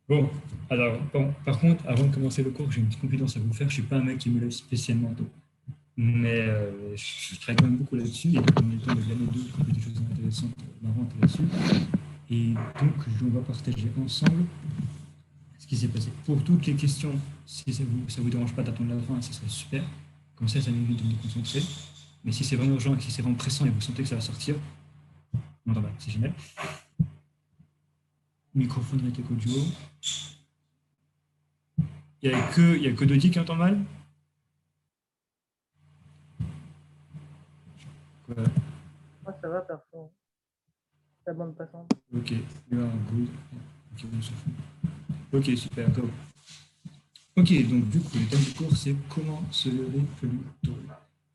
Bon, alors, bon, par contre, avant de commencer le cours, j'ai une petite confidence à vous faire. Je ne suis pas un mec qui me lève spécialement tôt. Mais je travaille quand même beaucoup là-dessus. Et donc, on est temps de l'année 2, trouver des choses intéressantes, marrantes là-dessus. Et donc, on va partager ensemble ce qui s'est passé. Pour toutes les questions, si ça vous dérange pas d'attendre la fin, ce serait super. Comme ça m'évite de me concentrer. Mais si c'est vraiment urgent et si c'est vraiment pressant et vous sentez que ça va sortir, normal, c'est génial. Microphone avec audio. Il n'y a que Dodi qui entend mal. Voilà. Moi, ça va, perso. La bande passante. Ok, you are good. Ok, on s'en fout. Ok, super, go. Ok, donc du coup, le thème du cours, c'est comment se lever plus tôt.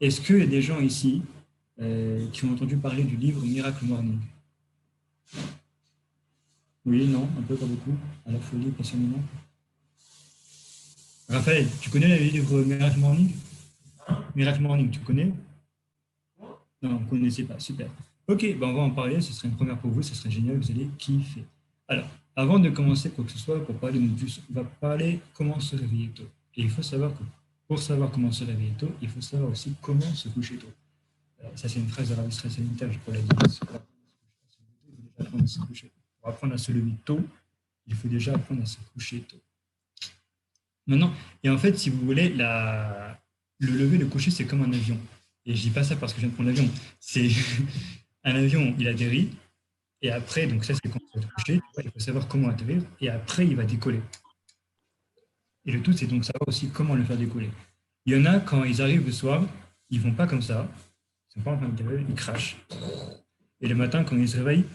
Est-ce qu'il y a des gens ici qui ont entendu parler du livre Miracle Morning? Oui, non, un peu, pas beaucoup. À la folie, passionnément. Raphaël, tu connais le livre Miracle Morning? Miracle Morning, tu connais? Non, vous ne connaissez pas, super. Ok, ben on va en parler, ce serait une première pour vous, ce serait génial, vous allez kiffer. Alors, avant de commencer quoi que ce soit, pour parler de notre bus, on va parler comment se réveiller tôt. Et il faut savoir que pour savoir comment se réveiller tôt, il faut savoir aussi comment se coucher tôt. Ça, c'est une phrase de Ravi Sanitaire, je pourrais la dire. Pour apprendre à se coucher. Pour apprendre à se lever tôt, il faut déjà apprendre à se coucher tôt. Maintenant, et en fait, si vous voulez, le lever, le coucher, c'est comme un avion. Et je dis pas ça parce que je viens de prendre l'avion. C'est un avion, il atterrit, et après, donc ça, c'est quand il va se coucher, il faut savoir comment atterrir, et après, il va décoller. Et le tout, c'est donc savoir aussi comment le faire décoller. Il y en a, quand ils arrivent le soir, ils vont pas comme ça, ils sont pas en train de décoller, ils crachent. Et le matin, quand ils se réveillent,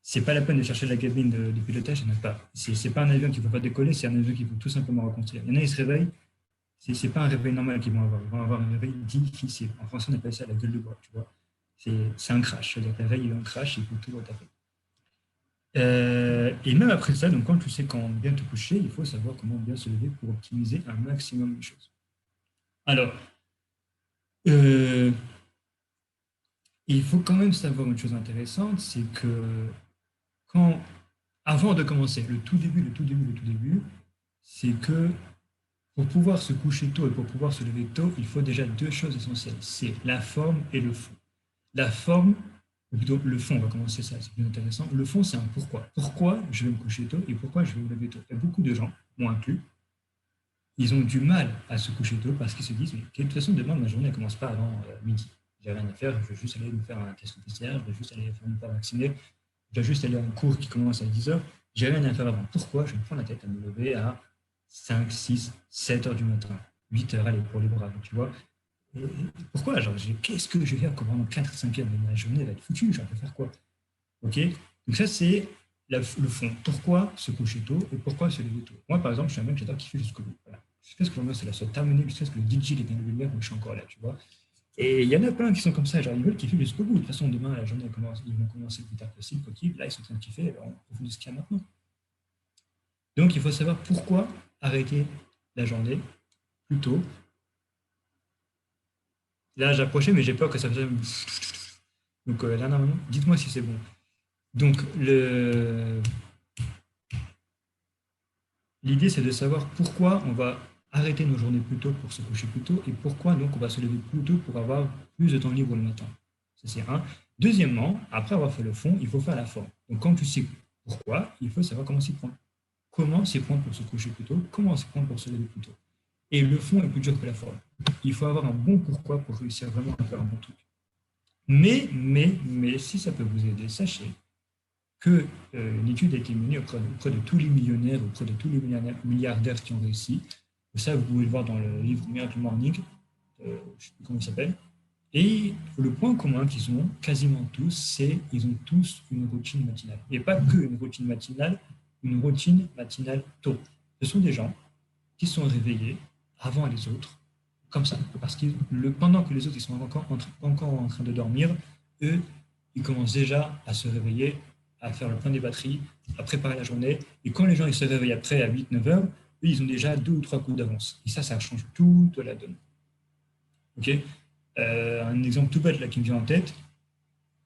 c'est pas la peine de chercher la cabine de pilotage, il n'y en a pas. C'est pas un avion qui ne peut pas décoller, c'est un avion qui faut tout simplement reconstruire. Il y en a, ils se réveillent, c'est pas un réveil normal qu'ils vont avoir. Ils vont avoir un réveil difficile. En français, on appelle ça la gueule de bois, tu vois. C'est un crash. C'est-à-dire que le réveil, il y a un crash, il faut tout retaper. Et même après ça, donc quand tu sais quand bien te coucher, il faut savoir comment bien se lever pour optimiser un maximum de choses. Alors, euh, il faut quand même savoir une chose intéressante, c'est que quand, avant de commencer, le tout début, c'est que pour pouvoir se coucher tôt et pour pouvoir se lever tôt, il faut déjà deux choses essentielles. C'est la forme et le fond. La forme, ou plutôt le fond, on va commencer ça, c'est plus intéressant. Le fond, c'est un pourquoi. Pourquoi je vais me coucher tôt et pourquoi je vais me lever tôt. Et beaucoup de gens, moi inclus, ils ont du mal à se coucher tôt parce qu'ils se disent, mais de toute façon, demain, ma journée ne commence pas avant midi. J'ai rien à faire, je vais juste aller me faire un test PCR, je vais juste aller me faire vacciner, je vais juste aller à un cours qui commence à 10 heures. J'ai rien à faire avant. Pourquoi je vais me prendre la tête à me lever à 5, 6, 7 heures du matin, 8 heures, allez, pour les braves, tu vois. Et pourquoi genre, qu'est-ce que je vais faire pendant 4, 5 heures de ma journée va être foutue, je vais faire quoi? Ok. Donc ça, c'est le fond. Pourquoi se coucher tôt et pourquoi se lever tôt? Moi, par exemple, je suis un mec, j'adore kiffer jusqu'au bout. Voilà. Jusqu'à ce que c'est la soit terminée, jusqu'à ce que le DJ est dans le lumière, où je suis encore là, tu vois. Et il y en a plein qui sont comme ça, genre ils veulent kiffer jusqu'au bout. De toute façon, demain, la journée commence, ils vont commencer le plus tard possible, quoi qu'il. Là, ils sont en train de kiffer, alors on profite de ce qu'il y a maintenant. Donc, il faut savoir pourquoi arrêter la journée plus tôt. Là, j'ai approché, mais j'ai peur que ça fasse. Donc, là, normalement, dites-moi si c'est bon. Donc, l'idée, c'est de savoir pourquoi on va arrêter nos journées plus tôt pour se coucher plus tôt et pourquoi donc on va se lever plus tôt pour avoir plus de temps libre le matin. Ça, c'est un. Deuxièmement, après avoir fait le fond, il faut faire la forme. Donc, quand tu sais pourquoi, il faut savoir comment s'y prendre. Comment s'y prendre pour se coucher plus tôt, comment s'y prendre pour se lever plus tôt. Et le fond est plus dur que la forme. Il faut avoir un bon pourquoi pour réussir vraiment à faire un bon truc. Mais, si ça peut vous aider, sachez que une étude a été menée auprès de tous les millionnaires, auprès de tous les milliardaires qui ont réussi. Ça, vous pouvez le voir dans le livre Miracle Morning, je ne sais plus comment il s'appelle. Et le point commun qu'ils ont, quasiment tous, c'est qu'ils ont tous une routine matinale. Et pas que une routine matinale tôt. Ce sont des gens qui sont réveillés avant les autres, comme ça. Parce que pendant que les autres ils sont encore en train de dormir, eux, ils commencent déjà à se réveiller, à faire le plein des batteries, à préparer la journée. Et quand les gens ils se réveillent après à 8-9 heures, eux, ils ont déjà 2 ou 3 coups d'avance. Et ça change toute la donne. Ok. Un exemple tout bête là qui me vient en tête,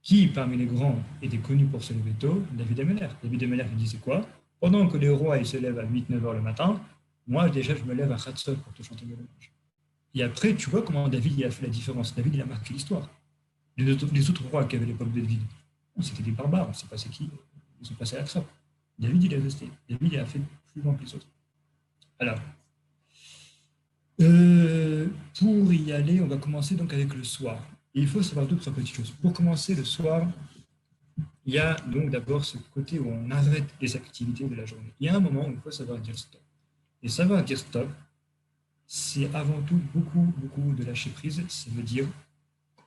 Qui, parmi les grands, était connu pour se lever tôt? David Emeler. David Emeler, il disait quoi? Pendant que les rois ils se lèvent à 8-9 heures le matin, moi, déjà, je me lève à Khatsot pour te chanter mes louanges. Et après, tu vois comment David il a fait la différence. David, il a marqué l'histoire. Les autres rois qui avaient l'époque de David, c'était des barbares, on ne sait pas c'est qui, ils sont passés à la trappe. David, il est resté. David, il a fait plus loin que les autres. Alors, pour y aller, on va commencer donc avec le soir. Et il faut savoir deux, trois petites choses. Pour commencer, le soir, il y a donc d'abord ce côté où on arrête les activités de la journée. Il y a un moment où il faut savoir dire stop. Et savoir dire stop, c'est avant tout beaucoup, beaucoup de lâcher prise. Ça veut dire,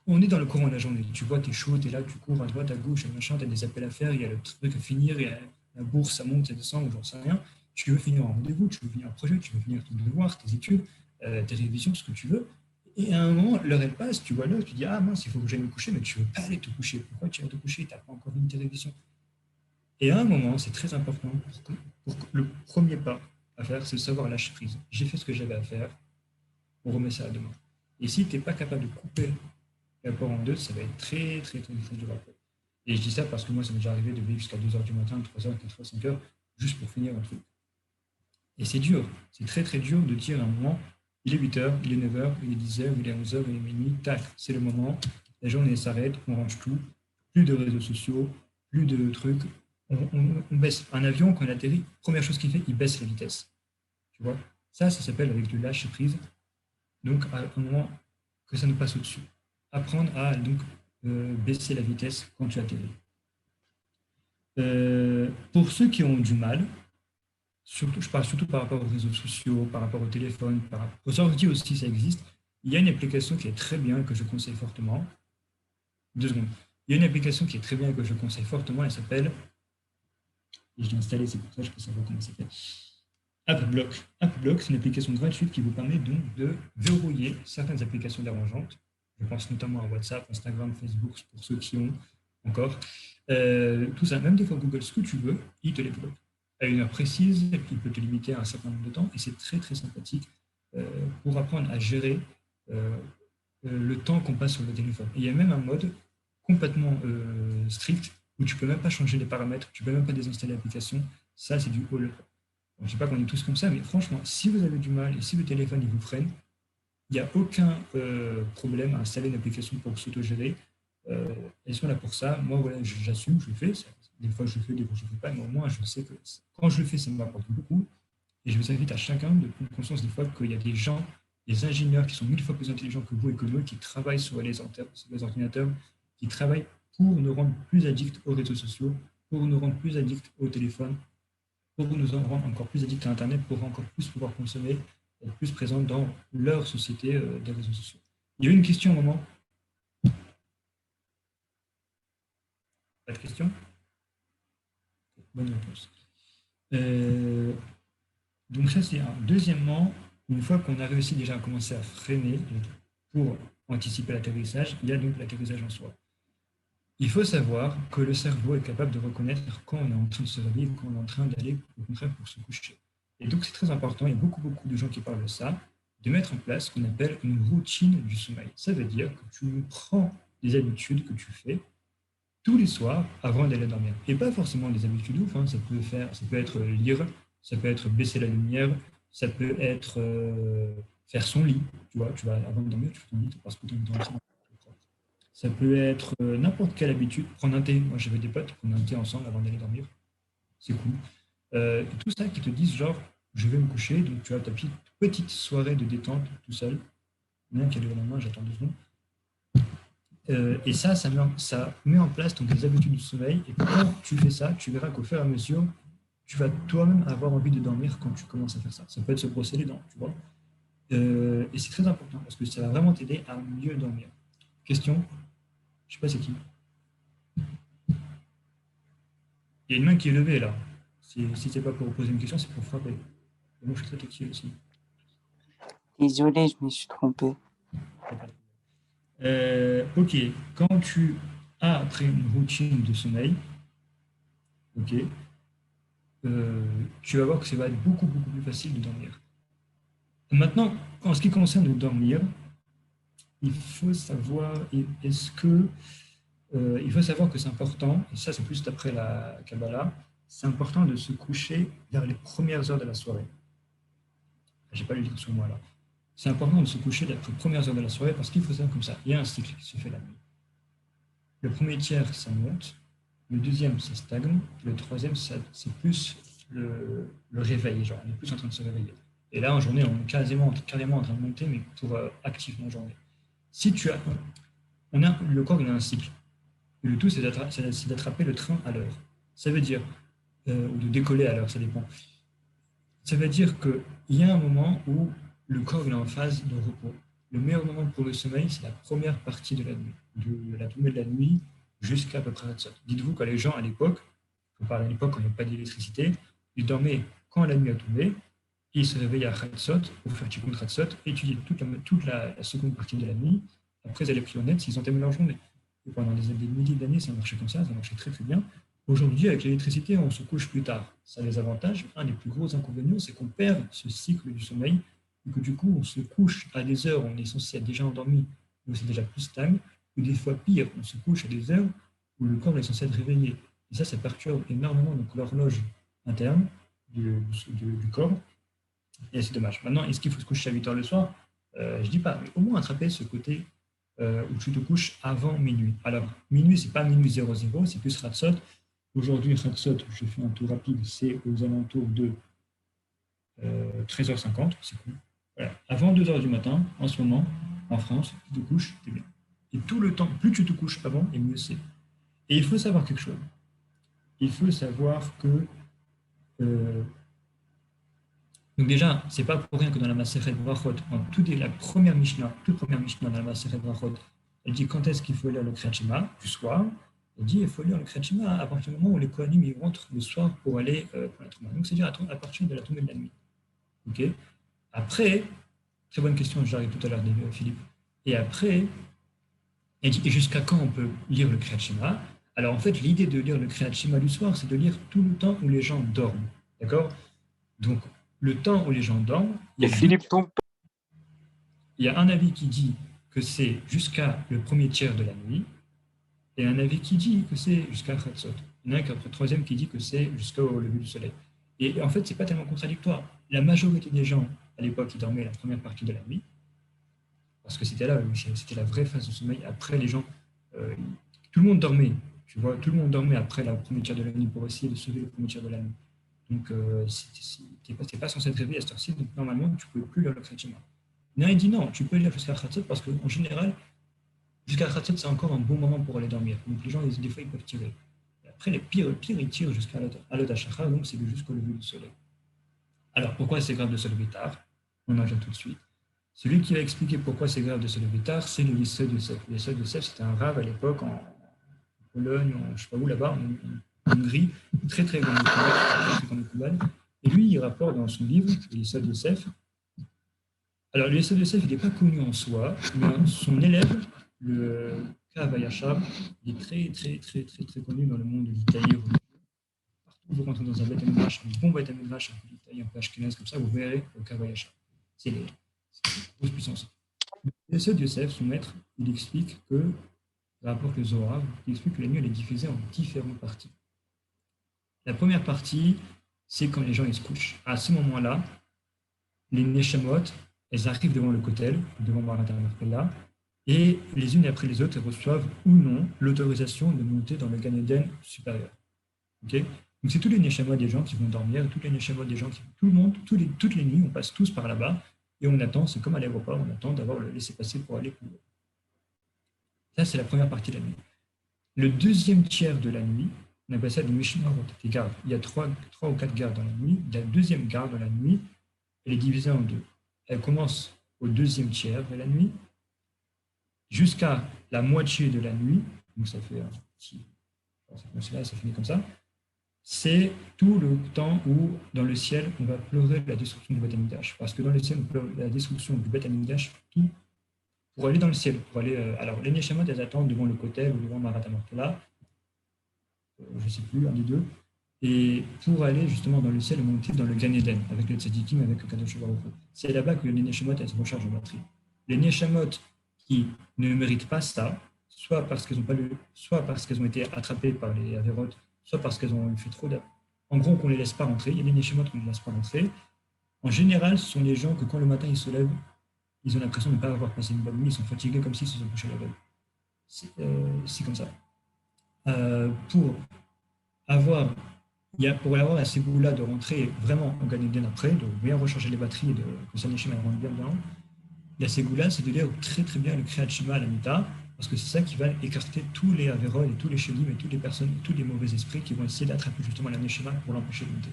on est dans le courant de la journée. Tu vois, tu es chaud, tu es là, tu cours à droite, à gauche, machin, tu as des appels à faire, il y a le truc à finir, il y a la bourse, ça monte, ça descend, ou j'en sais rien. Tu veux finir un rendez-vous, tu veux finir un projet, tu veux finir ton devoir, tes études, tes révisions, ce que tu veux. Et à un moment, l'heure elle passe, tu vois l'heure, tu dis ah mince, il faut que j'aille me coucher, mais tu veux pas aller te coucher. Pourquoi tu vas te coucher? Tu n'as pas encore fini tes révisions. Et à un moment, c'est très important pour que le premier pas à faire, c'est de savoir lâcher prise. J'ai fait ce que j'avais à faire, on remet ça à demain. Et si tu n'es pas capable de couper rapport en deux, ça va être très, très, très, très dur après. Et je dis ça parce que moi, ça m'est déjà arrivé de vivre jusqu'à 2 heures du matin, 3 heures, 4 heures, 5 heures, juste pour finir un truc. Et c'est dur, c'est très, très dur de dire à un moment, il est 8 heures, il est 9 heures, il est 10 heures, il est 11 heures, il est minuit, tac, c'est le moment, la journée s'arrête, on range tout, plus de réseaux sociaux, plus de trucs, on baisse. Un avion, quand il atterrit, première chose qu'il fait, il baisse la vitesse. Tu vois, ça s'appelle avec du lâcher prise. Donc, à un moment que ça nous passe au-dessus. Apprendre à donc baisser la vitesse quand tu atterris. Pour ceux qui ont du mal, surtout, je parle surtout par rapport aux réseaux sociaux, par rapport au téléphone, par rapport aux ordi aussi, ça existe. Il y a une application qui est très bien et que je conseille fortement. 2 secondes. Il y a une application qui est très bien et que je conseille fortement. Elle s'appelle, et je l'ai installée, c'est pour ça que je peux savoir comment ça s'appelle. AppBlock. AppBlock, c'est une application gratuite qui vous permet donc de verrouiller certaines applications dérangeantes. Je pense notamment à WhatsApp, Instagram, Facebook, pour ceux qui ont encore. Tout ça, même des fois Google, ce que tu veux, il te les bloque. À une heure précise, et puis il peut te limiter à un certain nombre de temps, et c'est très très sympathique pour apprendre à gérer le temps qu'on passe sur le téléphone. Et il y a même un mode complètement strict où tu ne peux même pas changer les paramètres, tu ne peux même pas désinstaller l'application. Ça, c'est du haut-le. Je ne sais pas qu'on est tous comme ça, mais franchement, si vous avez du mal et si le téléphone il vous freine, il n'y a aucun problème à installer une application pour s'autogérer. Elles sont là pour ça. Moi, voilà, j'assume, je le fais. Des fois, je le fais, des fois, je ne le fais pas, mais au moins, je sais que quand je le fais, ça m'apporte beaucoup. Et je vous invite à chacun de prendre conscience des fois qu'il y a des gens, des ingénieurs qui sont 1000 fois plus intelligents que vous et que nous, qui travaillent sur les ordinateurs, qui travaillent pour nous rendre plus addicts aux réseaux sociaux, pour nous rendre plus addicts au téléphone, pour nous en rendre encore plus addicts à Internet, pour encore plus pouvoir consommer, être plus présents dans leur société des réseaux sociaux. Il y a eu une question au moment. Pas de question? Bonne réponse. Donc ça, c'est un. Deuxièmement, une fois qu'on a réussi déjà à commencer à freiner pour anticiper l'atterrissage, il y a donc l'atterrissage en soi. Il faut savoir que le cerveau est capable de reconnaître quand on est en train de se réveiller, quand on est en train d'aller, au contraire, pour se coucher. Et donc, c'est très important, il y a beaucoup, beaucoup de gens qui parlent de ça, de mettre en place ce qu'on appelle une routine du sommeil. Ça veut dire que tu prends des habitudes que tu fais tous les soirs avant d'aller dormir. Et pas forcément des habitudes ouf, hein. Ça peut être lire, ça peut être baisser la lumière, ça peut être faire son lit. Tu vois, avant de dormir, tu fais ton lit parce que tu as envie de dormir. Ça peut être n'importe quelle habitude. Prendre un thé. Moi, j'avais des potes qui prenaient un thé ensemble avant d'aller dormir. C'est cool. Et tout ça qui te disent genre, je vais me coucher. Donc, tu as ta petite soirée de détente tout seul. Même qu'elle est dans la main, j'attends 2 secondes. Et ça met en place donc, des habitudes du sommeil. Et quand tu fais ça, tu verras qu'au fur et à mesure, tu vas toi-même avoir envie de dormir quand tu commences à faire ça. Ça peut être se brosser les dents, tu vois. Et c'est très important parce que ça va vraiment t'aider à mieux dormir. Question? Je sais pas c'est qui. Il y a une main qui est levée là. Si c'est pas pour poser une question, c'est pour frapper. Et moi, je suis très tactile aussi. Désolé, je me suis trompé. Ok, quand tu as après une routine de sommeil, ok, tu vas voir que ça va être beaucoup, beaucoup plus facile de dormir. Maintenant, en ce qui concerne le dormir, il faut savoir, est-ce que il faut savoir que c'est important, et ça c'est plus d'après la Kabbalah, c'est important de se coucher vers les premières heures de la soirée. Je n'ai pas le livre sur moi là. C'est important de se coucher vers les premières heures de la soirée parce qu'il faut savoir comme ça. Il y a un cycle qui se fait la nuit. Le premier tiers, ça monte. Le deuxième, ça stagne. Le troisième, c'est plus le réveil. Genre, on est plus en train de se réveiller. Et là, en journée, on est carrément en train de monter, mais pour activement en journée. Si tu as, le corps, il a un cycle. Et le tout, c'est d'attraper le train à l'heure. Ça veut dire, ou de décoller à l'heure, ça dépend. Ça veut dire qu'il y a un moment où le corps est en phase de repos. Le meilleur moment pour le sommeil, c'est la première partie de la nuit, de la tombée de la nuit jusqu'à peu près Hatzot. Dites-vous que les gens à l'époque, on parle à l'époque quand il n'y a pas d'électricité, ils dormaient quand la nuit a tombé, et ils se réveillaient à Hatzot pour faire Tikkun Hatzot, étudier toute la seconde partie de la nuit. Après, ils allaient prier au net s'ils ont terminé leur journée. Et pendant des milliers d'années, ça marchait comme ça marchait très très bien. Aujourd'hui, avec l'électricité, on se couche plus tard. Ça a des avantages. Un des plus gros inconvénients, c'est qu'on perd ce cycle du sommeil et que du coup, on se couche à des heures où on est censé être déjà endormi, où c'est déjà plus stable, ou des fois pire, on se couche à des heures où le corps est censé être réveillé. Et ça perturbe énormément l'horloge interne du corps. Et c'est dommage. Maintenant, est-ce qu'il faut se coucher à 8 heures le soir? Je ne dis pas, mais au moins attraper ce côté où tu te couches avant minuit. Alors, minuit, ce n'est pas minuit 00, c'est plus Hatzot. Aujourd'hui, Hatzot, je fais un tour rapide, c'est aux alentours de 13h50, c'est cool. Voilà. Avant 2h du matin, en ce moment, en France, tu te couches, c'est bien. Et tout le temps, plus tu te couches avant, et mieux c'est. Et il faut savoir quelque chose. Il faut savoir que donc déjà, c'est pas pour rien que dans la Masechet Brachot, la toute première Mishnah dans la Masechet Brachot, elle dit quand est-ce qu'il faut lire le Kriyat Shema du soir. Elle dit qu'il faut lire le Kriyat Shema à partir du moment où les Kohanim ils rentrent le soir pour aller pour la Trouma. Donc c'est-à-dire à partir de la tombée de la nuit. Ok. Après, très bonne question, j'arrive tout à l'heure, Philippe. Et après, elle dit et jusqu'à quand on peut lire le Kriyat Shema? Alors en fait, l'idée de lire le Kriyat Shema du soir, c'est de lire tout le temps où les gens dorment. D'accord? Donc le temps où les gens dorment, Et Philippe tombe. Il y a un avis qui dit que c'est jusqu'à le premier tiers de la nuit, et un avis qui dit que c'est jusqu'à Hatzot. Il y en a un troisième qui dit que c'est jusqu'au lever du soleil. Et en fait, ce n'est pas tellement contradictoire. La majorité des gens, à l'époque, ils dormaient la première partie de la nuit, parce que c'était la vraie phase de sommeil. Après, les gens, tout le monde dormait, tu vois, tout le monde dormait après le premier tiers de la nuit pour essayer de sauver le premier tiers de la nuit. Donc, tu n'es pas censé être réveillé à cette heure-ci, donc normalement, tu ne peux plus lire le Kriyat Shema. Non, il dit non, tu peux lire jusqu'à Hatzot parce qu'en général, jusqu'à Hatzot, c'est encore un bon moment pour aller dormir. Donc, les gens, des fois, ils peuvent tirer. Et après, les pires, ils tirent jusqu'à Alot HaShachar, donc c'est jusqu'au lever du soleil. Alors, pourquoi c'est grave de se lever tard? On en vient tout de suite. Celui qui va expliquer pourquoi c'est grave de se lever tard, c'est le Yesod Yosef. Le Yesod Yosef, c'était un rave à l'époque en Pologne, je ne sais pas où là-bas, en Hongrie, très très grand Koubane. Et lui, il rapporte dans son livre, le Yesod Yosef. Alors, le Yesod Yosef, il n'est pas connu en soi, mais son élève, le Kav HaYashar, il est très très très très très connu dans le monde de l'Italie. Partout où vous rentrez dans un Beth Amikdash, un bon Beth Amikdash, un peu d'Italie, un peu ashkénaze comme ça, vous verrez le Kav HaYashar. C'est une grosse puissance. Le Yesod Yosef, son maître, il explique que rapporte le Zohar, qui explique que la nuit elle est divisée en différentes parties. La première partie, c'est quand les gens ils se couchent. À ce moment-là, les Neshamot, elles arrivent devant le Kotel, devant Marat Marpella, et les unes après les autres, elles reçoivent ou non l'autorisation de monter dans le Gan Eden supérieur. Okay. Donc c'est tous les Neshamot des gens qui vont dormir, tous les Neshamot des gens qui tout le monde, toutes les nuits, on passe tous par là-bas, et on attend, c'est comme à l'aéroport, on attend d'avoir le laissez-passer pour aller plus haut. Ça, c'est la première partie de la nuit. Le deuxième tiers de la nuit, on appelle ça des Mishnarot, des gardes. Il y a trois ou quatre gardes dans la nuit. La deuxième garde dans la nuit, elle est divisée en deux. Elle commence au deuxième tiers de la nuit jusqu'à la moitié de la nuit. Donc ça fait un petit... Ça finit comme ça. C'est tout le temps où, dans le ciel, on va pleurer la destruction du Beth Amikdash. Parce que dans le ciel, on pleure la destruction du Beth Amikdash, tout pour aller dans le ciel, pour aller. Alors, les Neshamot, elles attendent devant le Kotel ou devant Marat Marpella, je ne sais plus, un des deux, et pour aller justement dans le ciel, monter dans le Gan Eden, avec le Tzadikim, avec le Kadosh Baruch Hu. C'est là-bas que les Neshamot, elles se rechargent en batterie. Les Neshamot qui ne méritent pas ça, soit parce qu'elles ont été attrapées par les avérotes, soit parce qu'elles ont fait trop d'heures. En gros, qu'on ne les laisse pas rentrer. Il y a des Neshemot qu'on ne les laisse pas rentrer. En général, ce sont les gens que quand le matin ils se lèvent, ils ont l'impression de ne pas avoir passé une bonne nuit, ils sont fatigués comme s'ils se sont couchés la veille. C'est comme ça. Pour avoir la ségoula de rentrer vraiment en Gan Eden après, de bien recharger les batteries, que sa Neshama rentre bien dedans, la ségoula, c'est de lire très très bien le Kriyat Shema à la Mita, parce que c'est ça qui va écarter tous les avérols et tous les chélim et toutes les personnes, tous les mauvais esprits qui vont essayer d'attraper justement la Neshama pour l'empêcher de monter.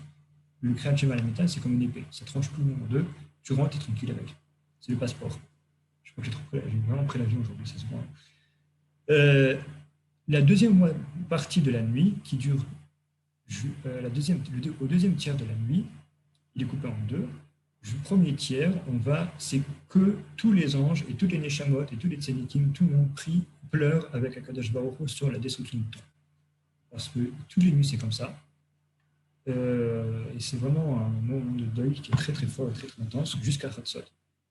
Le Kriyat Shema à la Mita, c'est comme une épée, ça tranche tout le monde en deux, tu rentres, tu es tranquille avec. C'est le passeport. Je crois que j'ai vraiment pris l'avion aujourd'hui, ça se voit. La deuxième partie de la nuit, qui dure au deuxième tiers de la nuit, il est coupé en deux. Le premier tiers, c'est que tous les anges et toutes les Neshamot et tous les Tzadikim, tout le monde prie, pleure avec Akadosh Baruch Hu sur la destruction du temps. Parce que toutes les nuits, c'est comme ça. Et c'est vraiment un moment de deuil qui est très très fort et très très intense jusqu'à Hatzot.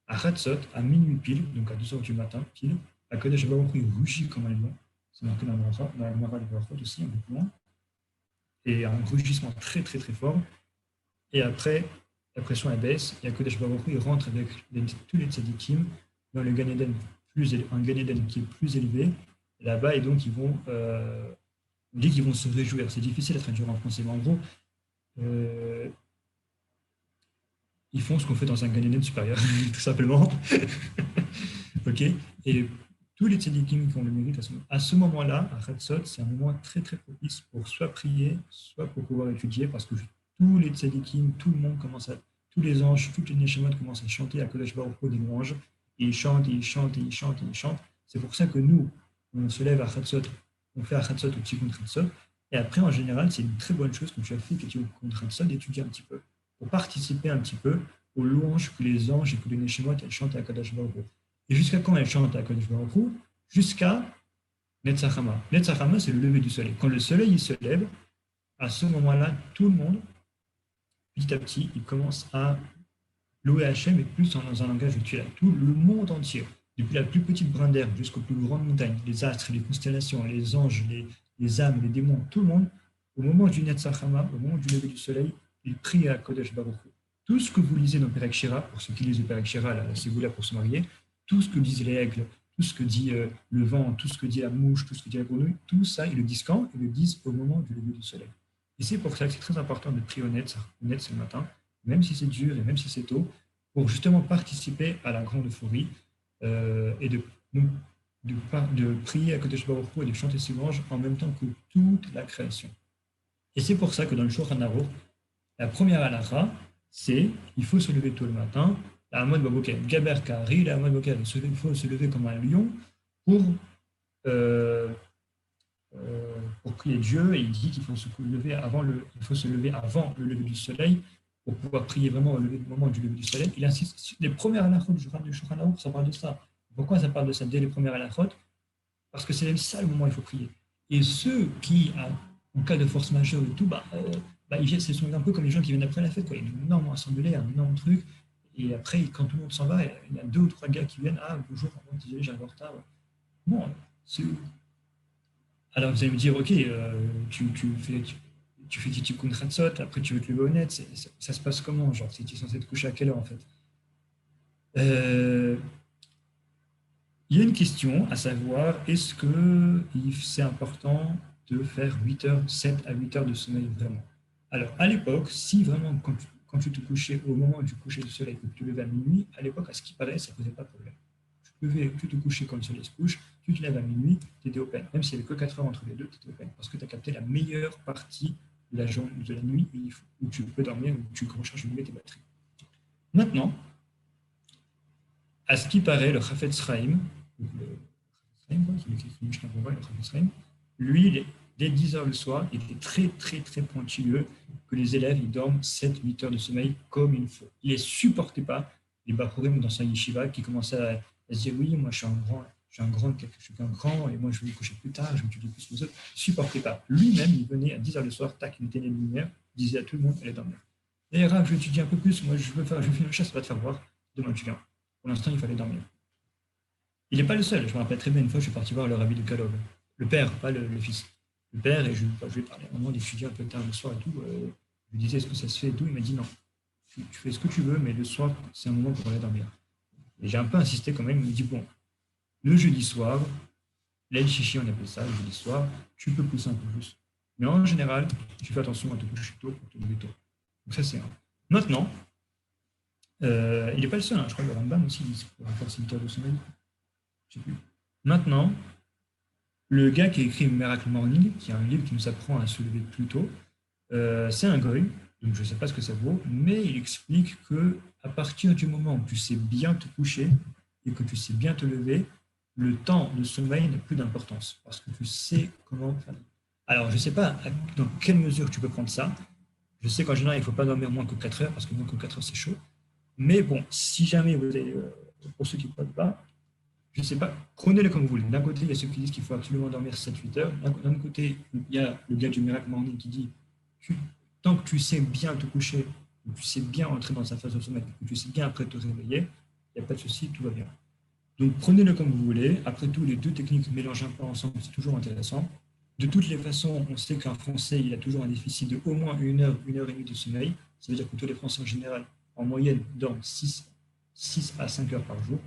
À Hatzot, à minuit pile, donc à 2h du matin pile, Akadosh Baruch Hu rugit comme un lion. C'est marqué dans la Mara de Baruch aussi, un peu plus loin. Et un rugissement très très très fort. Et après, la pression elle baisse, et Akadosh Baruch Hu il rentre avec tous les tzadikim dans le Gan Eden, un Gan Eden qui est plus élevé. Et là-bas, et donc on dit qu'ils vont se réjouir. C'est difficile à traduire en français, mais en gros, ils font ce qu'on fait dans un Gan Eden supérieur, tout simplement. Ok. Et tous les tzadikim qui ont le mérite à ce moment-là, à Hatzot, c'est un moment très très propice pour soit prier, soit pour pouvoir étudier, parce que tous les tzadikim, tous les anges, toutes les neshamot commencent à chanter à Kodesh Baruch Hu des louanges, et ils chantent, et ils chantent, et ils chantent, et ils chantent. C'est pour ça que nous, on se lève à Hatzot, on fait à Hatzot au Tikkun Hatzot, et après, en général, c'est une très bonne chose que tu as fait, que tu as Hatzot, d'étudier un petit peu, pour participer un petit peu aux louanges que les anges et que les neshamot elles chantent à Kodesh Baruch Hu. Et jusqu'à quand elles chantent à Kodesh Baruch Hu? Jusqu'à Netzachama. Netzachama, c'est le lever du soleil. Quand le soleil il se lève, à ce moment-là, tout le monde, petit à petit, il commence à louer Hachem et plus dans un langage virtuel. Tout le monde entier, depuis la plus petite brin d'herbe jusqu'aux plus grandes montagnes, les astres, les constellations, les anges, les âmes, les démons, tout le monde, au moment du Netzachama, au moment du lever du soleil, il prie à Kodesh Baruch Hu. Tout ce que vous lisez dans Perek Shira, pour ceux qui lisent le Perek Shira, la ségoula pour se marier, tout ce que disent les aigles, tout ce que dit le vent, tout ce que dit la mouche, tout ce que dit la grenouille, tout ça, ils le disent quand? Ils le disent au moment du lever du soleil. Et c'est pour ça que c'est très important de prier au net c'est le matin, même si c'est dur et même si c'est tôt, pour justement participer à la grande euphorie et de prier à Kodesh Baruch Hu et de chanter ses louanges en même temps que toute la création. Et c'est pour ça que dans le Shulchan Aruch, la première halakha, c'est il faut se lever tôt le matin. La Hamad Baboker, Gaber Kari, la Hamad Baboker, il faut se lever comme un lion pour prier Dieu. Et il dit qu'il faut se lever avant le lever du soleil pour pouvoir prier vraiment au moment du lever du soleil. Il insiste sur les premières halakhot du Shulchan Aruch, ça parle de ça. Pourquoi ça parle de ça dès les premières halakhot? Parce que c'est même ça le moment où il faut prier. Et ceux qui, en cas de force majeure et tout, ce sont un peu comme les gens qui viennent après la fête. Quoi. Il y a une énorme assemblée, un énorme truc. Et après, quand tout le monde s'en va, il y a 2 ou 3 gars qui viennent. Ah, bonjour, désolé, j'arrive en retard. Bon, alors vous allez me dire, ok, tu fais Tikkun Hatzot, après tu veux te lever au net. Ça se passe comment? Genre, si tu es censé te coucher à quelle heure en fait? Il y a une question à savoir, est-ce que c'est important de faire 7 à 8 heures de sommeil vraiment? Alors, à l'époque, si vraiment, quand tu te couchais au moment du coucher du soleil, que tu te levais à minuit, à l'époque, à ce qui paraît, ça ne posait pas de problème. Tu te couchais quand le soleil se couche, tu te lèves à minuit, tu étais open. Même s'il n'y avait que 4 heures entre les deux, tu étais open. Parce que tu as capté la meilleure partie de la nuit où tu peux dormir, où tu recharges mieux tes batteries. Maintenant, à ce qui paraît, le Chafetz Chaim, lui, dès 10 heures le soir, il était très, très, très pointilleux que les élèves ils dorment 7-8 heures de sommeil comme il faut. Il ne les supportait pas, les Bachurim dans sa yeshiva, qui commençaient à se dire oui, moi je suis un grand, et moi je vais me coucher plus tard, je vais étudier plus que les autres. Il ne supportait pas. Lui-même, il venait à 10 heures le soir, tac, il éteignait les lumières, il disait à tout le monde, allez dormir. Et Rav, je vais étudier un peu plus, moi je vais finir le chasse, ça va te faire voir, demain tu viens. Pour l'instant, il fallait dormir. Il n'est pas le seul. Je me rappelle très bien, une fois, je suis parti voir le rabbi de Kalov. Le père, pas le fils. Le père, et je lui ai parlé à un moment d'étudier un peu tard le soir et tout. Je lui disais, est-ce que ça se fait et tout. Il m'a dit, non, tu fais ce que tu veux, mais le soir, c'est un moment pour aller dormir. Et j'ai un peu insisté quand même. Il me dit, bon, le jeudi soir, l'aile chichi, on appelle ça, le jeudi soir, tu peux pousser un peu plus. Mais en général, tu fais attention à te coucher tôt pour te lever tôt. Donc ça, c'est un. Maintenant, il n'est pas le seul, hein. Je crois que le Rambam aussi dit pour un facilitateur de sommeil. Je sais plus. Maintenant, le gars qui a écrit Miracle Morning, qui est un livre qui nous apprend à se lever plus tôt, c'est un goy, donc je ne sais pas ce que ça vaut, mais il explique que à partir du moment où tu sais bien te coucher et que tu sais bien te lever, le temps de sommeil n'a plus d'importance parce que tu sais comment faire. Alors, je ne sais pas dans quelle mesure tu peux prendre ça. Je sais qu'en général, il ne faut pas dormir moins que 4 heures parce que moins que 4 heures, c'est chaud. Mais bon, si jamais vous avez, pour ceux qui ne peuvent pas, je ne sais pas, prenez-le comme vous voulez. D'un côté, il y a ceux qui disent qu'il faut absolument dormir 7-8 heures. D'un autre côté, il y a le gars du Miracle Morning qui dit tant que tu sais bien te coucher, que tu sais bien entrer dans sa phase de sommeil, que tu sais bien après te réveiller, il n'y a pas de souci, tout va bien. Donc prenez-le comme vous voulez. Après tout, les deux techniques mélangées un peu ensemble, c'est toujours intéressant. De toutes les façons, on sait qu'un Français, il a toujours un déficit de au moins 1 heure, 1 heure et demie de sommeil. Ça veut dire que tous les Français en général, en moyenne, dorment 6 à 5 heures par jour.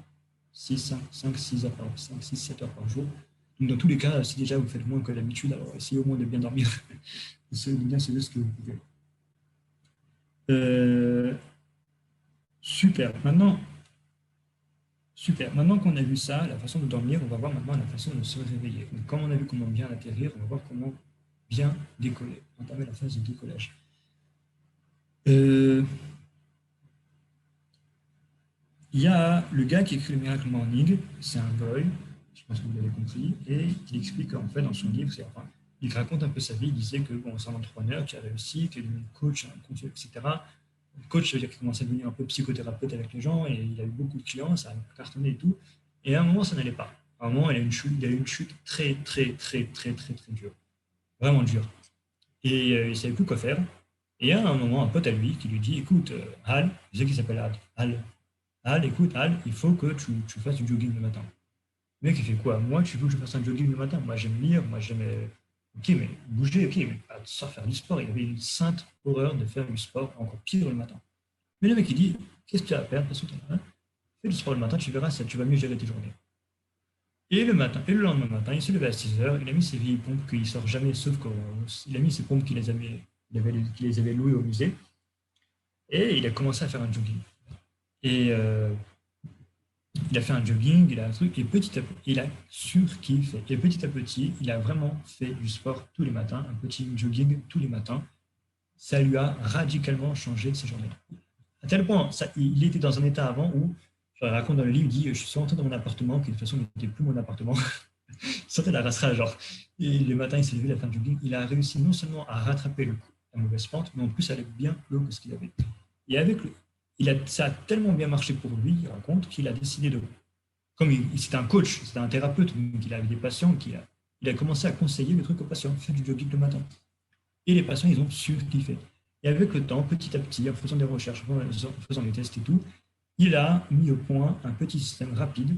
6 heures par 5, 6, 7 heures par jour. Donc dans tous les cas, si déjà vous faites moins que d'habitude, alors essayez au moins de bien dormir. Essayez de bien savoir ce que vous pouvez. Super. Maintenant qu'on a vu ça, la façon de dormir, on va voir maintenant la façon de se réveiller. Donc, comme on a vu comment bien atterrir, on va voir comment bien décoller, entamer la phase de décollage. Il y a le gars qui écrit le Miracle Morning, c'est un goy, je pense que vous l'avez compris, et il explique en fait dans son livre, il raconte un peu sa vie, il disait que bon, c'est un entrepreneur qui a réussi, qui est devenu coach, etc. Coach, ça veut dire qu'il commence à devenir un peu psychothérapeute avec les gens, et il a eu beaucoup de clients, ça a cartonné et tout. Et à un moment, ça n'allait pas. À un moment, il a eu une chute très, très, très, très, très, très dure. Vraiment dure. Et il ne savait plus quoi faire. Et à un moment, un pote à lui qui lui dit, écoute, Hal, je sais qu'il s'appelle Hal, écoute, Hal, il faut que tu fasses du jogging le matin. Le mec, il fait quoi? Moi, tu veux que je fasse un jogging le matin? Moi, j'aime lire, moi, j'aime. Ok, mais bouger, ok, mais pas sans faire du sport. Il avait une sainte horreur de faire du sport, encore pire le matin. Mais le mec, il dit, qu'est-ce que tu as à perdre? Fais du sport le matin, tu verras, ça, tu vas mieux gérer tes journées. Et le lendemain matin, il s'est levé à 6 heures, il a mis ses vieilles pompes qu'il ne sort jamais, sauf qu'il a mis ses pompes qu'il les avait louées au musée, et il a commencé à faire un jogging. Et il a fait un jogging, il a un truc, et petit à petit, il a surkiffé. Et petit à petit, il a vraiment fait du sport tous les matins, un petit jogging tous les matins. Ça lui a radicalement changé sa journée. À tel point, il était dans un état avant où, je raconte dans le livre, il dit, je suis rentré dans mon appartement, qui de toute façon n'était plus mon appartement. Il sentait la rassera, genre. Et le matin, il s'est levé, il a fait un jogging. Il a réussi non seulement à rattraper la mauvaise pente, mais en plus à aller bien plus haut que ce qu'il avait. Et avec ça a tellement bien marché pour lui, il raconte, qu'il a décidé de. Comme c'était un coach, c'était un thérapeute, donc il avait des patients, il a commencé à conseiller le truc aux patients, faire du jogging le matin. Et les patients, ils ont surkiffé. Et avec le temps, petit à petit, en faisant des recherches, en faisant des tests et tout, il a mis au point un petit système rapide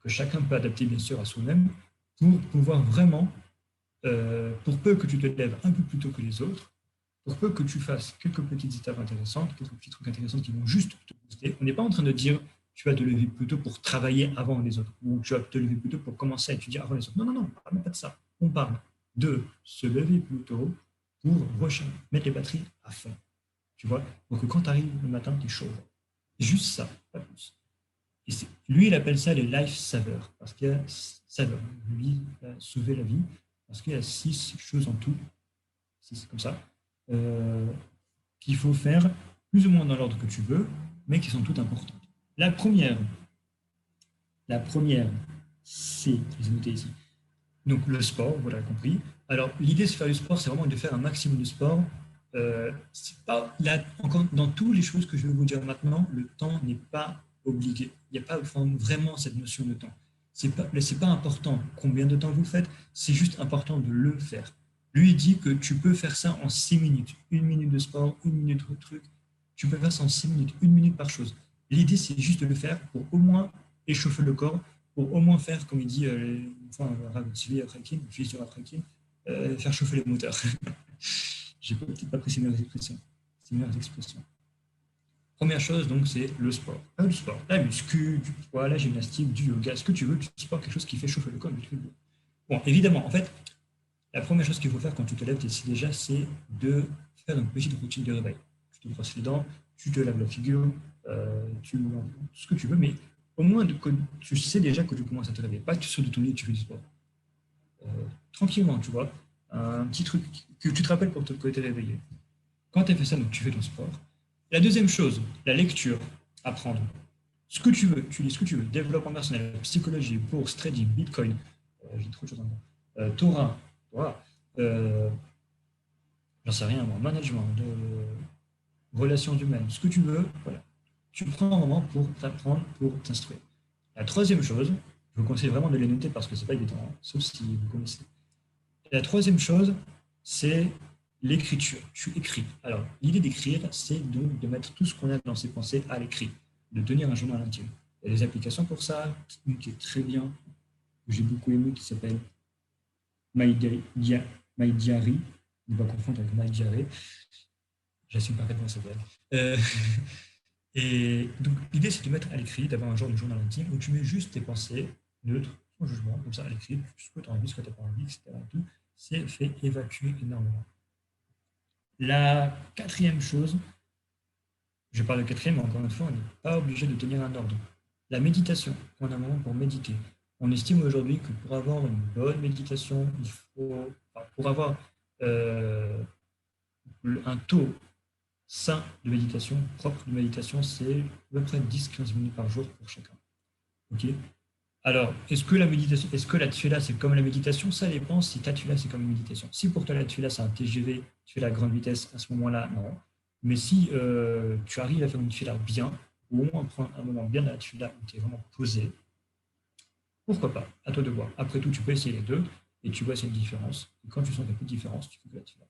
que chacun peut adapter bien sûr à soi-même pour pouvoir vraiment, pour peu que tu te lèves un peu plus tôt que les autres, pour peu que tu fasses quelques petites étapes intéressantes, quelques petits trucs intéressants qui vont juste te booster. On n'est pas en train de dire tu vas te lever plus tôt pour travailler avant les autres, ou tu vas te lever plus tôt pour commencer à étudier avant les autres. Non, on ne parle pas de ça. On parle de se lever plus tôt pour mettre les batteries à fond. Tu vois? Donc quand tu arrives le matin, tu es chaud. Juste ça, pas plus. Et lui, il appelle ça les life savers, parce qu'il y a saveur. Lui, il a sauvé la vie, parce qu'il y a 6 choses en tout, 6 comme ça, qu'il faut faire plus ou moins dans l'ordre que tu veux, mais qui sont toutes importantes. La première, c'est, je vais noter ici, donc le sport, vous l'avez compris. Alors, l'idée de faire du sport, c'est vraiment de faire un maximum de sport. C'est pas là, encore dans toutes les choses que je vais vous dire maintenant, le temps n'est pas obligé. Il n'y a pas vraiment cette notion de temps. C'est pas important combien de temps vous le faites, c'est juste important de le faire. Lui, il dit que tu peux faire ça en 6 minutes. 1 minute de sport, 1 minute de truc. Tu peux faire ça en 6 minutes, 1 minute par chose. L'idée, c'est juste de le faire pour au moins échauffer le corps, pour au moins faire, comme il dit une fois un Rav Tzvi Aprakin, le fils du Rav Aprakin, faire chauffer les moteurs. J'ai peut-être pas pris ces meilleures expressions. Première chose, donc, c'est le sport. Pas du sport, la muscu, du poids, la gymnastique, du yoga, ce que tu veux, du sport, quelque chose qui fait chauffer le corps. Bon, évidemment, en fait, la première chose qu'il faut faire quand tu te lèves ici déjà, c'est de faire une petite routine de réveil. Tu te brosses les dents, tu te laves la figure, tu manges ce que tu veux, mais au moins tu sais déjà que tu commences à te réveiller. Pas que tu sautes de ton lit et tu fais du sport. Tranquillement, tu vois. Un petit truc que tu te rappelles pour te réveillé. Quand tu as fait ça, donc tu fais ton sport. La deuxième chose, la lecture, apprendre. Ce que tu veux, tu lis ce que tu veux. Développement personnel, psychologie, bourse, trading, bitcoin, j'ai trop de choses en moi. Torah, voilà. J'en sais rien, moi, management, relations humaines, ce que tu veux, voilà. Tu prends un moment pour t'apprendre, pour t'instruire. La troisième chose, je vous conseille vraiment de les noter parce que c'est pas évident, hein, sauf si vous connaissez. Et la troisième chose, c'est l'écriture. Tu écris. Alors, l'idée d'écrire, c'est donc de mettre tout ce qu'on a dans ses pensées à l'écrit, de tenir un journal intime. Il y a des applications pour ça, une qui est très bien, que j'ai beaucoup aimé, qui s'appelle My Diary. Ne pas confondre avec My Diary. J'assume parfaitement ça s'appelle. Et donc, l'idée, c'est de mettre à l'écrit, d'avoir un genre de journal intime où tu mets juste tes pensées neutres, sans jugement, comme ça à l'écrit, ce que tu as envie, ce que tu n'as pas envie, etc. Tout, c'est fait évacuer énormément. La quatrième chose, je parle de quatrième, mais encore une fois, on n'est pas obligé de tenir un ordre. La méditation, on a un moment pour méditer. On estime aujourd'hui que pour avoir une bonne méditation, il faut, enfin, pour avoir un taux sain de méditation, propre de méditation, c'est à peu près 10-15 minutes par jour pour chacun. Ok. Alors, est-ce que la tefila, c'est comme la méditation? Ça dépend si ta tefila, c'est comme la méditation. Si pour toi, la tefila, c'est un TGV, tu fais la grande vitesse, à ce moment-là, non. Mais si tu arrives à faire une tefila bien, ou au moins prendre un moment bien dans la tefila où tu es vraiment posé, pourquoi pas? À toi de voir. Après tout, tu peux essayer les deux et tu vois s'il y a une différence. Et quand tu sens qu'il y a plus de différence, tu fais que la tefila.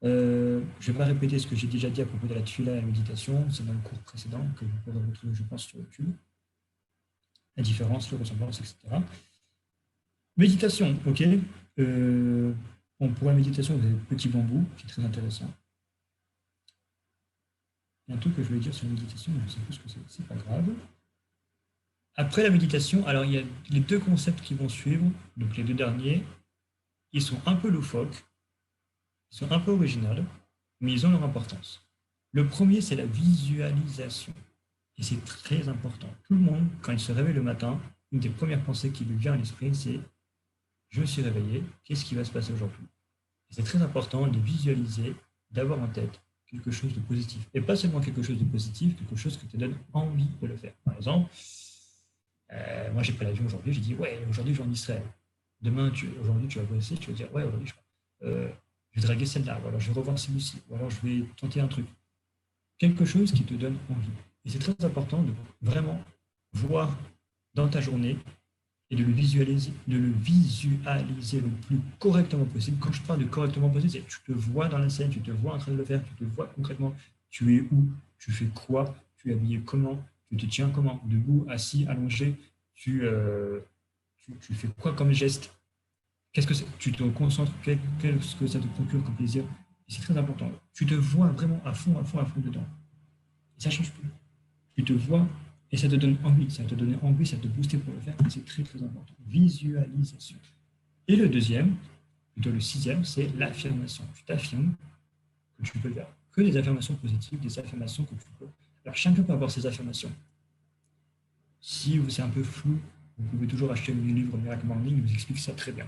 Je ne vais pas répéter ce que j'ai déjà dit à propos de la tefila et la méditation. C'est dans le cours précédent que vous pourrez retrouver, je pense, sur YouTube. La différence, les ressemblances, etc. Méditation, ok. Pour la méditation, vous avez le petit bambou, qui est très intéressant. Il y a un truc que je voulais dire sur la méditation, mais je ne sais plus ce que c'est pas grave. Après la méditation, alors il y a les deux concepts qui vont suivre, donc les deux derniers, ils sont un peu loufoques, ils sont un peu originaux, mais ils ont leur importance. Le premier, c'est la visualisation. Et c'est très important. Tout le monde, quand il se réveille le matin, une des premières pensées qui lui vient à l'esprit, c'est je me suis réveillé, qu'est-ce qui va se passer aujourd'hui? Et c'est très important de visualiser, d'avoir en tête quelque chose de positif. Et pas seulement quelque chose de positif, quelque chose qui te donne envie de le faire. Par exemple, moi j'ai pris l'avion aujourd'hui, j'ai dit ouais, aujourd'hui je vais en Israël. Demain, aujourd'hui tu vas bosser, tu vas dire ouais, aujourd'hui je vais draguer celle-là, ou alors je vais revoir celui-ci, ou alors je vais tenter un truc. Quelque chose qui te donne envie. Et c'est très important de vraiment voir dans ta journée et de le visualiser le plus correctement possible. Quand je parle de correctement possible, c'est que tu te vois dans la scène, tu te vois en train de le faire, tu te vois concrètement, tu es où, tu fais quoi, tu es habillé comment, tu te tiens comment, debout, assis, allongé, tu fais quoi comme geste, qu'est-ce que tu te concentres, qu'est-ce que ça te procure comme plaisir. Et c'est très important. Tu te vois vraiment à fond dedans. Et ça change tout. Tu te vois et ça te donne envie, ça te donne envie, ça te booste pour le faire. C'est très très important. Visualisation. Et le deuxième, plutôt le sixième, c'est l'affirmation. Tu t'affirmes que tu peux faire que des affirmations positives, des affirmations que tu peux. Alors chacun peut avoir ses affirmations. Si c'est un peu flou, vous pouvez toujours acheter le livre Miracle Morning, il vous explique ça très bien.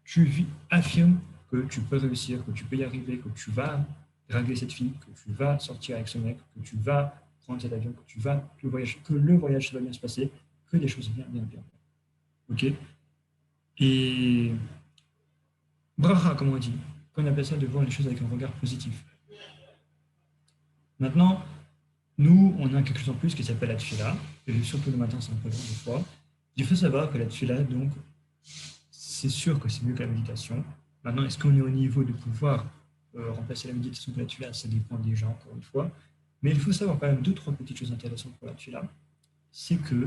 Tu affirmes que tu peux réussir, que tu peux y arriver, que tu vas draguer cette fille, que tu vas sortir avec ce mec, que tu vas prendre cet avion, que le voyage va bien se passer, que des choses bien. Ok. Et bracha, comme on dit, qu'on appelle ça de voir les choses avec un regard positif. Maintenant, nous, on a quelque chose en plus qui s'appelle la tefila, et surtout le matin, c'est un peu long des fois. Il faut savoir que la tefila, donc, c'est sûr que c'est mieux que la méditation. Maintenant, est-ce qu'on est au niveau de pouvoir remplacer la méditation par la tefila? Ça dépend des gens, encore une fois. Mais il faut savoir quand même deux, trois petites choses intéressantes pour la tefila. C'est que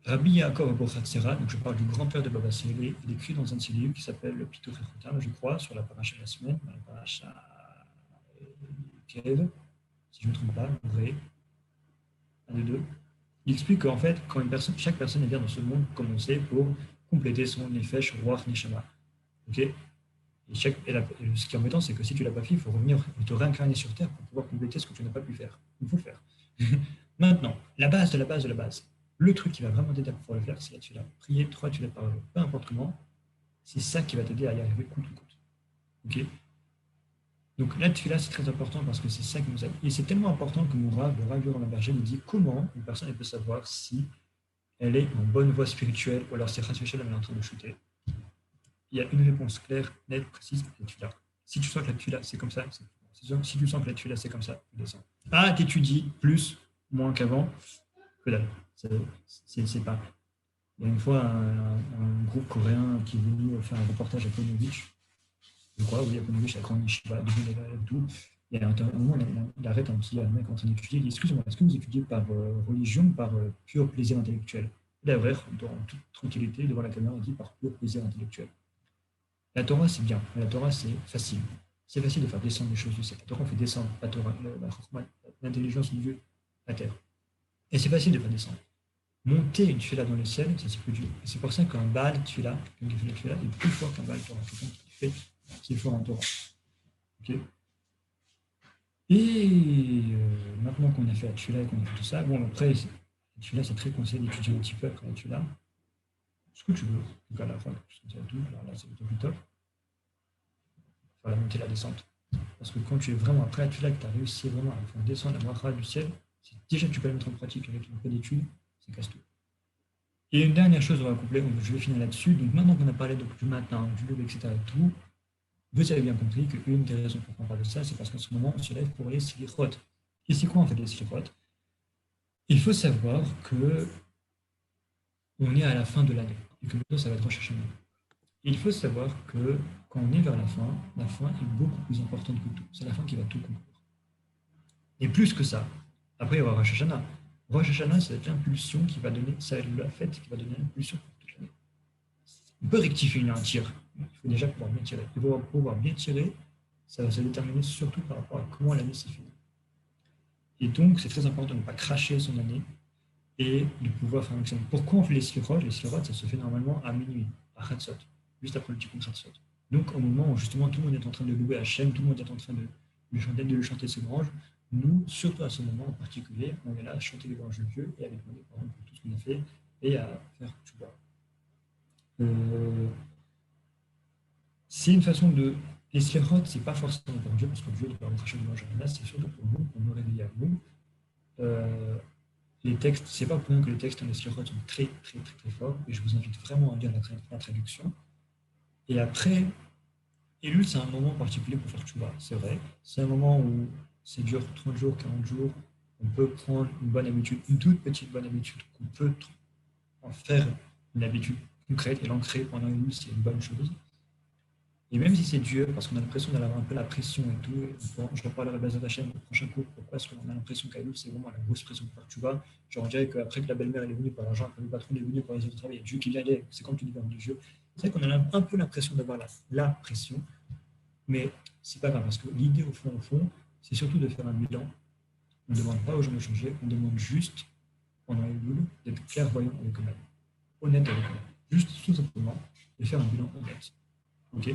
Rabbi Yaakov Abuchatzera, donc je parle du grand-père de Baba Sélé, il écrit dans un de ses livres qui s'appelle le Pitouf Echotam, je crois, sur la paracha de la semaine, la paracha Kev, si je ne me trompe pas, vrai, un des deux. Il explique qu'en fait, quand chaque personne vient dans ce monde, comme on sait, pour compléter son Nefesh, Ruach, Neshama. Ok. Et ce qui est embêtant, c'est que si tu ne l'as pas fait, il faut revenir te réincarner sur Terre pour pouvoir compléter ce que tu n'as pas pu faire. Il faut le faire. Maintenant, la base de la base de la base. Le truc qui va vraiment t'aider à pouvoir le faire, c'est la tefila. Prier 3 tuiles par jour, peu importe comment. C'est ça qui va t'aider à y arriver coûte que coûte. Ok. Donc la tefila, c'est très important parce que c'est ça qui nous aide. Et c'est tellement important que mon Rav, le Rav Laurent Berger, nous dit comment une personne peut savoir si elle est en bonne voie spirituelle ou alors si elle est en train de chuter. Il y a une réponse claire, nette, précise, la tefila. Si tu sens que la tefila, c'est comme ça, c'est bon. Si tu sens que la tefila, c'est comme ça, tu descends. Ah, t'étudies plus, moins qu'avant, que dalle. C'est pas. Il y a une fois un groupe coréen qui est venu faire un reportage à Ponovitch. Je crois, oui, à Ponovitch, à Grand Yeshiva, et tout. Et à un moment, il arrête un petit mec en train d'étudier. Il dit excusez-moi, est-ce que vous étudiez par religion ou par pur plaisir intellectuel? Et là, vrai, dans toute tranquillité, devant la caméra, il dit par pur plaisir intellectuel. La Torah, c'est bien, mais la Torah, c'est facile. C'est facile de faire descendre les choses du ciel. La Torah, on fait descendre la Torah, l'intelligence de Dieu à terre. Et c'est facile de faire descendre. Monter une tefila dans le ciel, ça c'est plus dur. Et c'est pour ça qu'un Baal tefila, quelqu'un qui fait la tefila, est plus fort qu'un Baal Torah, quelqu'un qui est fort en Torah. Okay. Et maintenant qu'on a fait la tefila et qu'on a fait tout ça, bon après, la tefila c'est très conseillé d'étudier un petit peu après la tefila. Ce que tu veux, donc à la fin, tu sens tout, alors là c'est plutôt top. Faire la montée et la descente. Parce que quand tu es vraiment après la tefila, que tu as réussi vraiment à faire descendre la bracha du ciel, déjà tu peux la mettre en pratique avec un peu d'études, ça casse tout. Et une dernière chose, on va coupler, je vais finir là-dessus. Donc maintenant qu'on a parlé du matin, du lever, etc., tout, vous avez bien compris qu'une des raisons pour qu'on parle de ça, c'est parce qu'en ce moment, on se lève pour les slichot. Et c'est quoi en fait les slichot? Il faut savoir que on est à la fin de l'année et que maintenant ça va être Rosh Hashanah. Il faut savoir que quand on est vers la fin est beaucoup plus importante que tout. C'est la fin qui va tout conclure. Et plus que ça, après il y aura Rosh Hashanah. Rosh Hashanah, ça va être l'impulsion qui va donner, ça va être la fête qui va donner l'impulsion pour toute l'année. On peut rectifier un tir. Il faut déjà pouvoir bien tirer. Et pour pouvoir bien tirer, ça va se déterminer surtout par rapport à comment l'année s'est finie. Et donc, c'est très important de ne pas cracher son année et de pouvoir faire un maximum. Pourquoi on fait les slichot? Les slichot, ça se fait normalement à minuit, à Chatzot, juste après le tikkun Chatzot. Donc, au moment où justement tout le monde est en train de louer Hachem, tout le monde est en train de lui chanter ses louanges, nous, surtout à ce moment en particulier, on est là à chanter les louanges de Dieu et à lui demander pardon pour tout ce qu'on a fait et à faire tout bas. C'est une façon de. Les slichot, c'est pas forcément pour Dieu, parce que Dieu doit rentrer chez nous en là, c'est surtout pour nous, pour nous réveiller à nous. Les textes, c'est pas pour nous que les textes dans les slichot sont très, très, très, très forts, et je vous invite vraiment à lire la traduction. Et après, Elul, c'est un moment particulier pour faire tchouva, c'est vrai. C'est un moment où c'est dur, 30 jours, 40 jours, on peut prendre une bonne habitude, une toute petite bonne habitude, qu'on peut en faire une habitude concrète et l'ancrer pendant Elul, c'est une bonne chose. Et même si c'est dur, parce qu'on a l'impression d'avoir un peu la pression et tout, je reparlerai de la chaîne au prochain cours, pourquoi est-ce qu'on a l'impression qu'Aïlouf, c'est vraiment la grosse pression pour faire tchouva. Genre, on dirait qu'après que la belle-mère est venue par l'argent, que le patron est venu par les autres travail, il y a Dieu qui vient aider, c'est comme tu dis, du Dieu. C'est vrai qu'on a un peu l'impression d'avoir la pression, mais c'est pas grave, parce que l'idée, au fond, c'est surtout de faire un bilan. On ne demande pas aux gens de changer, on demande juste, pendant Aïlouf, d'être clairvoyant avec eux-mêmes, honnête avec eux-mêmes. Juste, tout simplement, de faire un bilan honnête. Ok?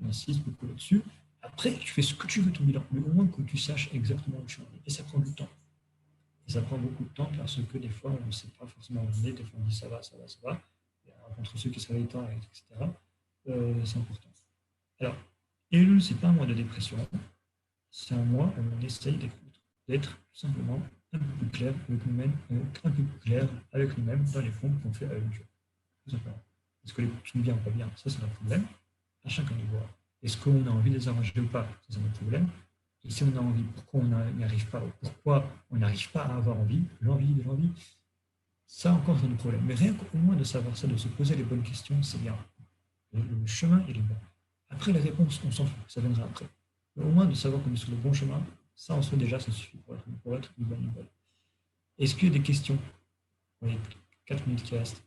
On insiste beaucoup là-dessus. Après, tu fais ce que tu veux ton bilan, mais au moins que tu saches exactement où tu en es. Et ça prend du temps. Et ça prend beaucoup de temps parce que des fois, on ne sait pas forcément où on est. Des fois, on dit ça va. Et entre ceux qui se réveillent tard, etc., c'est important. Alors, Elul, ce n'est pas un mois de dépression. C'est un mois où on essaye d'être tout simplement un peu plus clair avec nous-mêmes, un peu plus clair avec nous-mêmes dans les fonds qu'on fait avec Dieu. Tout simplement. Est-ce que les coups sont bien ou pas bien? Ça, c'est un problème. À chacun de voir. Est-ce qu'on a envie de les arranger ou pas? C'est un autre problème. Et si on a envie, pourquoi on n'y arrive pas? Pourquoi on n'arrive pas à avoir envie? L'envie. Ça encore, c'est un autre problème. Mais rien qu'au moins de savoir ça, de se poser les bonnes questions, c'est bien. Le chemin, il est bon. Après, les réponses, on s'en fout. Ça viendra après. Mais au moins de savoir qu'on est sur le bon chemin, ça en soi déjà, ça suffit pour être une bonne nouvelle. Est-ce qu'il y a des questions? Oui. 4 minutes qui restent.